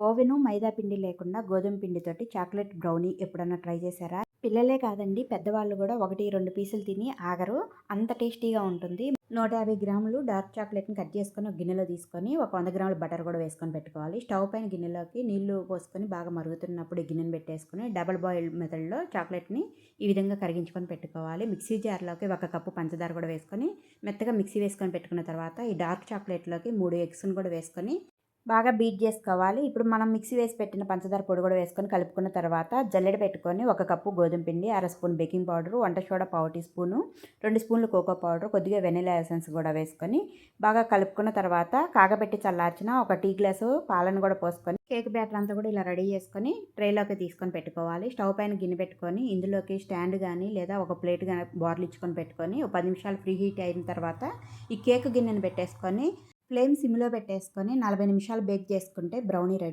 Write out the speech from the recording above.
Oven, మైదా పిండి లేకుండా గోధుమ పిండితోటి చాక్లెట్ బ్రౌనీ ఎప్పుడన్నా ట్రై చేశారా? పిల్లలే కాదండి, పెద్దవాళ్ళు కూడా 1, 2 పీసులు తిని ఆగరు. అంత టేస్టీగా ఉంటుంది. 150 గ్రాములు డార్క్ చాక్లెట్‌ని కట్ చేసుకొని ఒక గిన్నెలో తీసుకొని, ఒక 100 గ్రాముల బటర్ కూడా వేసుకొని పెట్టుకోవాలి. స్టవ్ పైన గిన్నెలోకి నీళ్లు పోసుకొని బాగా మరుగుతున్నప్పుడు ఈ గిన్నెను పెట్టేసుకొని, డబుల్ బాయిల్డ్ మెథడ్‌లో చాక్లెట్‌ని ఈ విధంగా కరిగించుకొని పెట్టుకోవాలి. మిక్సీ జార్‌లోకి 1 కప్పు పంచదార కూడా వేసుకొని, మెత్తగా మిక్సీ వేసుకొని పెట్టుకున్న తర్వాత, ఈ డార్క్ చాక్లెట్‌లోకి 3 ఎగ్స్‌ని కూడా వేసుకొని బాగా బీట్ చేసుకోవాలి. ఇప్పుడు మనం మిక్సీ వేసి పెట్టిన పంచదార పొడి కూడా వేసుకొని కలుపుకున్న తర్వాత, జల్లెడ పెట్టుకొని 1 కప్పు గోధుమ పిండి, అర స్పూన్ బేకింగ్ పౌడర్, వంట సోడా పావు టీ స్పూను, 2 స్పూన్లు కోకో పౌడర్, కొద్దిగా వెనిలా ఎసెన్స్ కూడా వేసుకొని బాగా కలుపుకున్న తర్వాత, కాగబెట్టి చల్లార్చిన ఒక టీ గ్లాసు పాలను కూడా పోసుకొని, కేక్ బ్యాటర్ అంతా కూడా ఇలా రెడీ చేసుకొని ట్రేలోకి తీసుకొని పెట్టుకోవాలి. స్టవ్ పైన గిన్నె పెట్టుకొని, ఇందులోకి స్టాండ్ కానీ లేదా ఒక ప్లేట్ కానీ బోర్లిచ్చుకొని పెట్టుకొని, ఒక 10 నిమిషాలు ప్రీ హీట్ అయిన తర్వాత ఈ కేక్ గిన్నెను పెట్టేసుకొని ఫ్లేమ్ సిమ్‌లో పెట్టేసుకొని 40 నిమిషాలు బేక్ చేసుకుంటే బ్రౌనీ రెడీ.